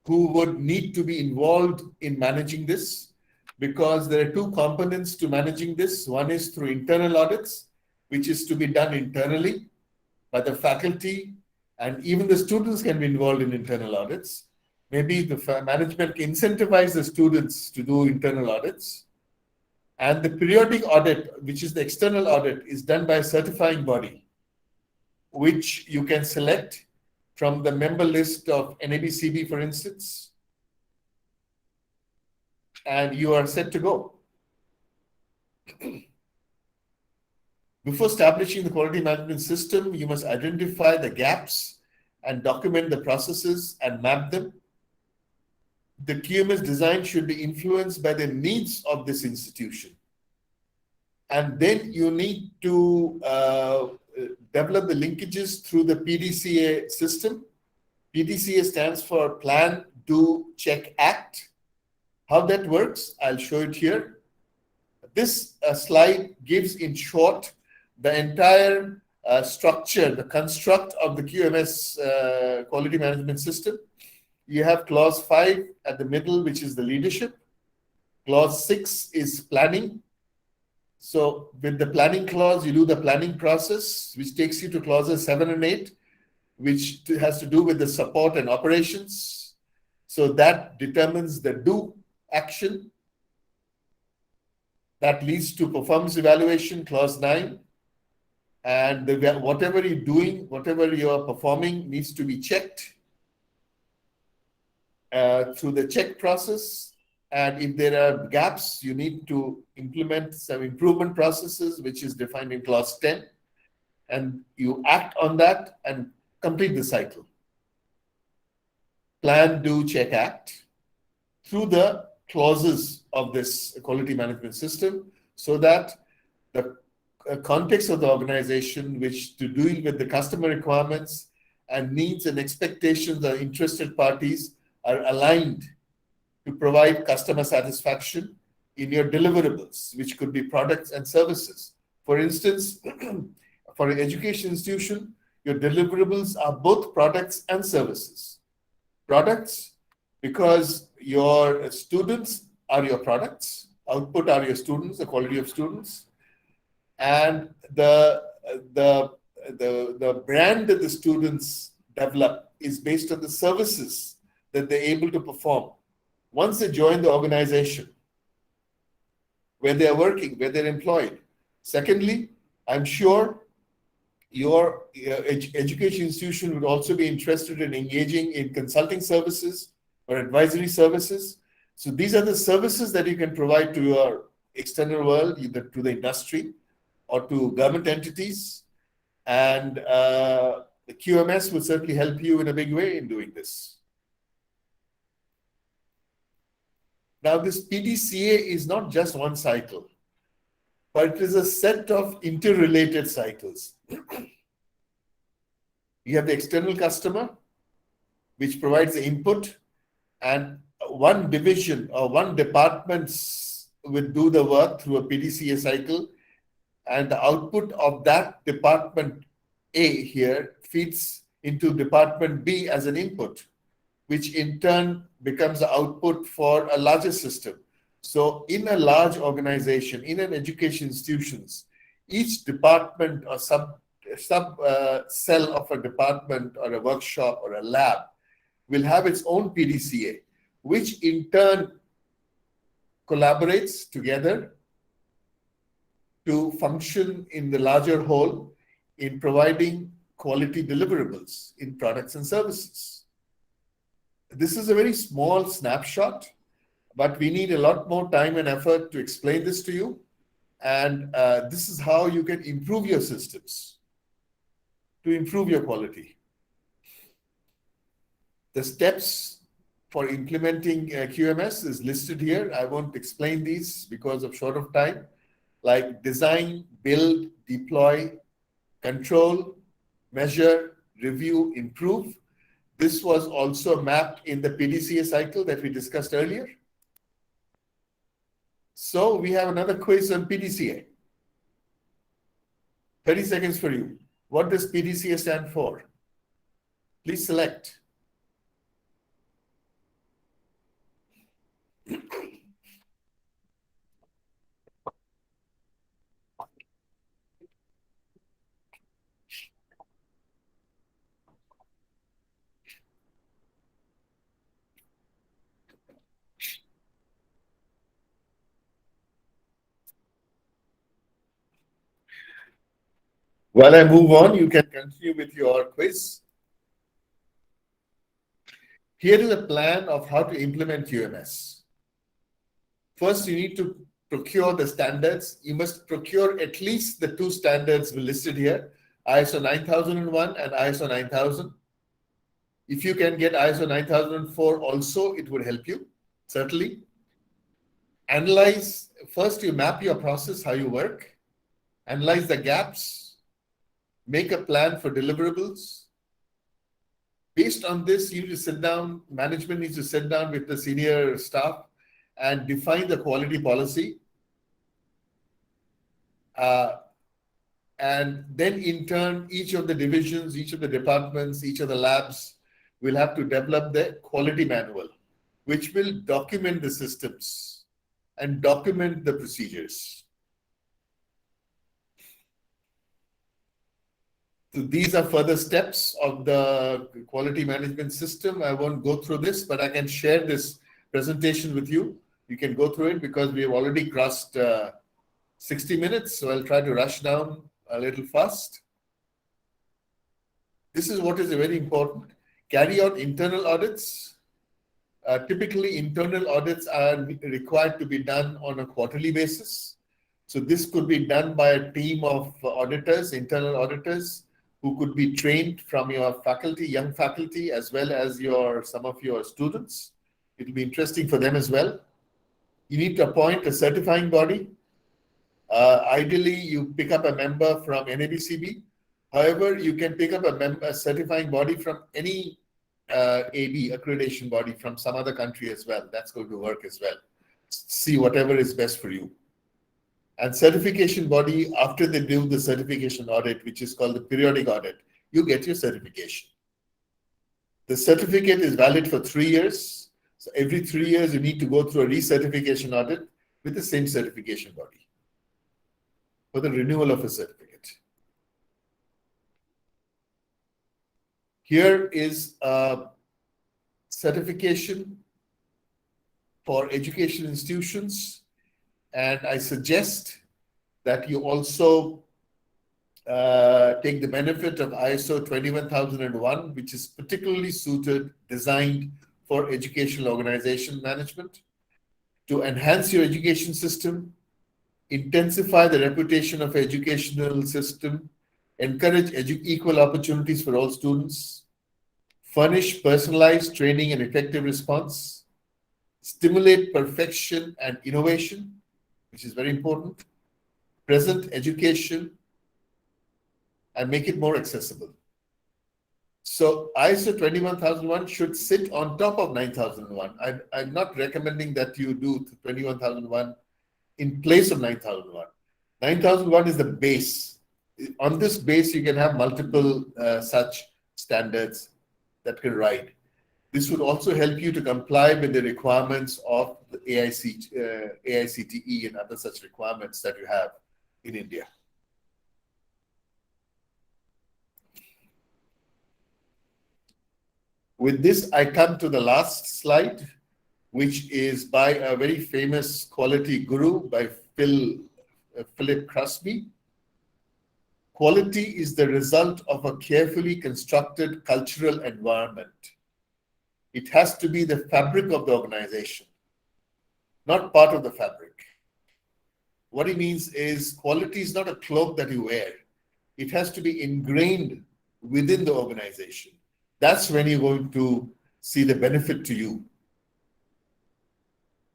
who would need to be involved in managing this, because there are two components to managing this. One is through internal audits, which is to be done internally by the faculty, and even the students can be involved in internal audits. Maybe the management can incentivize the students to do internal audits. And the periodic audit, which is the external audit, is done by a certifying body, which you can select from the member list of NABCB, for instance, and you are set to go. Before establishing the quality management system, you must identify the gaps and document the processes and map them. The QMS design should be influenced by the needs of this institution. And then you need to develop the linkages through the Pdca system. Pdca stands for Plan, Do, Check, Act. How that works, I'll show it here. This slide gives, in short, the entire structure, the construct of the QMS quality management system. You have clause 5 at the middle, which is the leadership. Clause 6 is planning. So with the planning clause, you do the planning process, which takes you to clauses 7 and 8, which has to do with the support and operations. So that determines the do action. That leads to performance evaluation, clause 9. And whatever you're doing, whatever you're performing needs to be checked through the check process. And if there are gaps, you need to implement some improvement processes, which is defined in clause 10. And you act on that and complete the cycle. Plan, do, check, act through the clauses of this quality management system, so that the context of the organization, which to deal with the customer requirements and needs and expectations of interested parties are aligned to provide customer satisfaction in your deliverables, which could be products and services. For instance, for an education institution, your deliverables are both products and services. Products, because your students are your products, output are your students, the quality of students, and the brand that the students develop is based on the services that they're able to perform once they join the organization, where they're working, where they're employed. Secondly, I'm sure your education institution would also be interested in engaging in consulting services or advisory services. So these are the services that you can provide to your external world, either to the industry or to government entities. And the QMS will certainly help you in a big way in doing this. Now, this Pdca is not just one cycle, but it is a set of interrelated cycles. You have the external customer, which provides the input, and one division or one department will do the work through a Pdca cycle, and the output of that department A here feeds into department B as an input, which in turn becomes the output for a larger system. So in a large organization, in an education institutions, each department or sub cell of a department or a workshop or a lab will have its own Pdca, which in turn collaborates together to function in the larger whole in providing quality deliverables in products and services. This is a very small snapshot, but we need a lot more time and effort to explain this to you. And this is how you can improve your systems, to improve your quality. The steps for implementing QMS is listed here. I won't explain these because of short of time, like design, build, deploy, control, measure, review, improve. This was also mapped in the Pdca cycle that we discussed earlier. So we have another quiz on Pdca. 30 seconds for you. What does Pdca stand for? Please select. While I move on, you can continue with your quiz. Here is a plan of how to implement QMS. First, you need to procure the standards. You must procure at least the two standards listed here, ISO 9001 and ISO 9000. If you can get ISO 9004 also, it would help you, certainly. Analyze, first you map your process, how you work, analyze the gaps, make a plan for deliverables. Based on this, you need to sit down, management needs to sit down with the senior staff and define the quality policy. And then in turn, each of the divisions, each of the departments, each of the labs will have to develop the quality manual, which will document the systems and document the procedures. So these are further steps of the quality management system. I won't go through this, but I can share this presentation with you. You can go through it because we have already crossed 60 minutes. So I'll try to rush down a little fast. This is what is very important. Carry out internal audits. Typically, internal audits are required to be done on a quarterly basis. So this could be done by a team of auditors, internal auditors, who could be trained from your faculty, young faculty, as well as some of your students. It will be interesting for them as well. You need to appoint a certifying body. Ideally, you pick up a member from NABCB. However, you can pick up a certifying body from any AB accreditation body from some other country as well. That's going to work as well. See whatever is best for you. And certification body, after they do the certification audit, which is called the periodic audit, you get your certification. The certificate is valid for 3 years. So every 3 years, you need to go through a recertification audit with the same certification body for the renewal of a certificate. Here is a certification for education institutions. And I suggest that you also take the benefit of ISO 21001, which is particularly designed for educational organization management, to enhance your education system, intensify the reputation of educational system, encourage equal opportunities for all students, furnish personalized training and effective response, stimulate perfection and innovation, which is very important, present education, and make it more accessible. So ISO 21001 should sit on top of 9001. I'm not recommending that you do 21001 in place of 9001. 9001 is the base. On this base, you can have multiple such standards that can ride. This would also help you to comply with the requirements of the AICTE and other such requirements that you have in India. With this, I come to the last slide, which is by a very famous quality guru, by Philip Crosby. Quality is the result of a carefully constructed cultural environment. It has to be the fabric of the organization, not part of the fabric. What he means is quality is not a cloak that you wear. It has to be ingrained within the organization. That's when you're going to see the benefit to you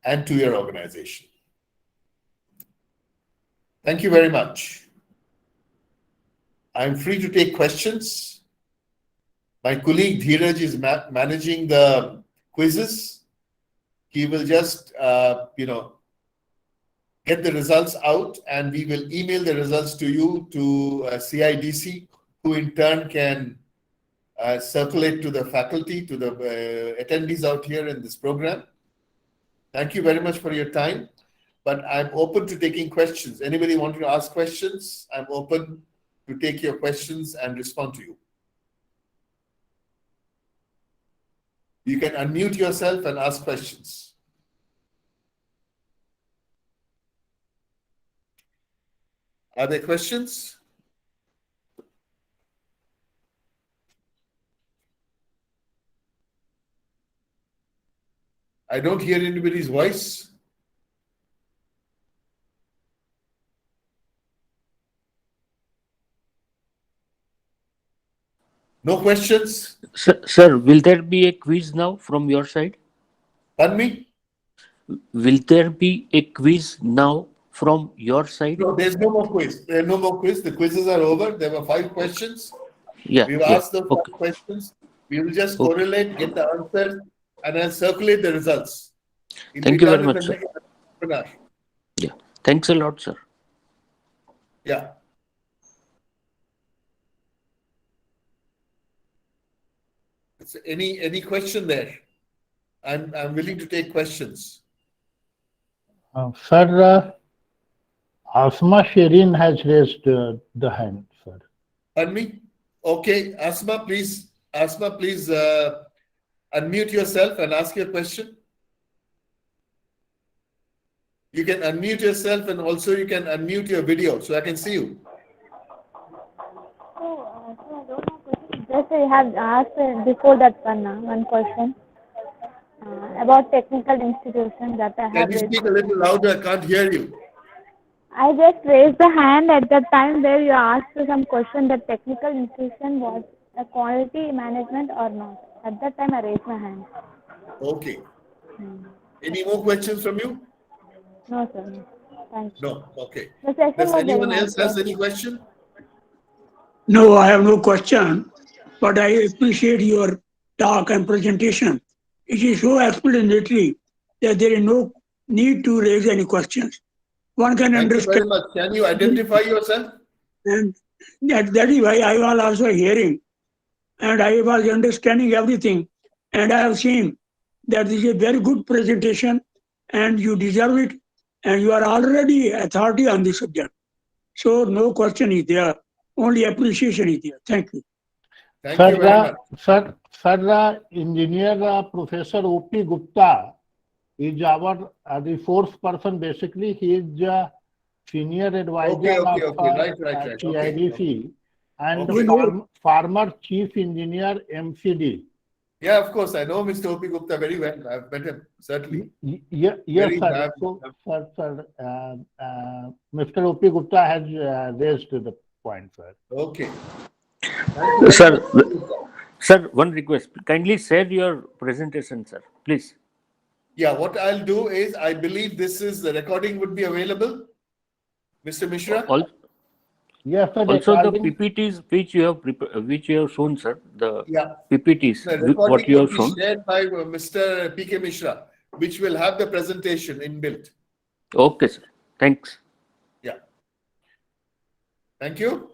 and to your organization. Thank you very much. I'm free to take questions. My colleague Dheeraj is managing the quizzes. He will just, get the results out, and we will email the results to you to CIDC, who in turn can circulate to the faculty, to the attendees out here in this program. Thank you very much for your time, but I'm open to taking questions. Anybody want to ask questions? I'm open to take your questions and respond to you. You can unmute yourself and ask questions. Are there questions? I don't hear anybody's voice. No questions? Sir, will there be a quiz now from your side? Pardon me? Will there be a quiz now from your side? No, there's no more quiz. There are no more quiz. The quizzes are over. There were 5 questions. Yeah. We've asked those 5 Okay. questions. We will just correlate, get the answers, and then circulate the results. Thank you very much, sir. Yeah. Thanks a lot, sir. Yeah. So any question there? I'm willing to take questions. Sir, Asma Shirin has raised the hand, sir. Pardon me? Okay, Asma, please. Asma, please unmute yourself and ask your question. You can unmute yourself, and also you can unmute your video so I can see you. Just I have asked before that one question about technical institutions that I have. Can you speak a little louder? I can't hear you. I just raised the hand at the time where you asked some question that technical institution was a quality management or not. At that time I raised my hand. Okay. Any more questions from you? No, sir. No. Thank you. No, okay. The session Does was very anyone nice, else has sir. any question? No, I have no question, but I appreciate your talk and presentation. It is so explanatory that there is no need to raise any questions. One can Thank you very understand, much. Can you identify yourself? and that is why I was also hearing, and I was understanding everything, and I have seen that this is a very good presentation, and you deserve it, and you are already authority on this subject. So no question is there, only appreciation is there. Thank you. Thank you very much. Sir, engineer Professor O.P. Gupta is our resource person. Basically, he is senior advisor of Right. CIDC and Okay. former chief engineer MCD. Yeah, of course. I know Mr. O.P. Gupta very well. I've met him, certainly. Yes, Very sir. bad. So, sir, Mr. O.P. Gupta has raised the point, sir. Okay. Thank you very Sir, much, Mr. Gupta. sir, one request. Kindly share your presentation, sir, please. Yeah, what I'll do is, I believe the recording would be available. Mr. Mishra? Yes, sir. Also, the Regarding PPTs which you have shown, sir, the Yeah. PPTs, The what recording you will have be shown. shared by Mr. P.K. Mishra, which will have the presentation inbuilt. Okay, sir. Thanks. Yeah. Thank you.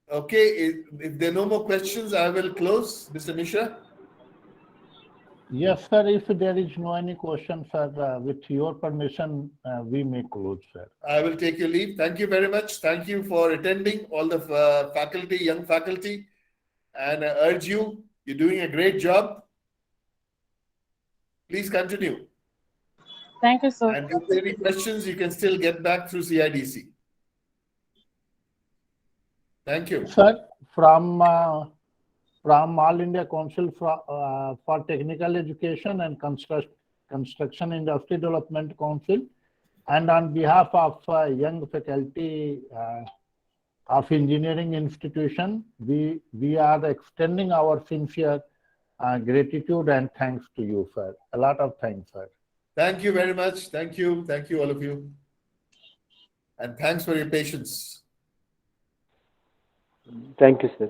Okay, if there are no more questions, I will close. Mr. Mishra? yes, sir. If there is no any question, sir, with your permission, we may close, sir. I will take your leave. Thank you very much. Thank you for attending, all the faculty, young faculty, and I urge you, you're doing a great job. Please continue. Thank you, sir. And if there are any questions, you can still get back through CIDC. Thank you. Sir, from All India Council for Technical Education and Construction Industry Development Council, and on behalf of young faculty of engineering institution, we are extending our sincere gratitude and thanks to you, sir. A lot of thanks, sir. Thank you very much. Thank you. Thank you, all of you. And thanks for your patience. Thank you, sir.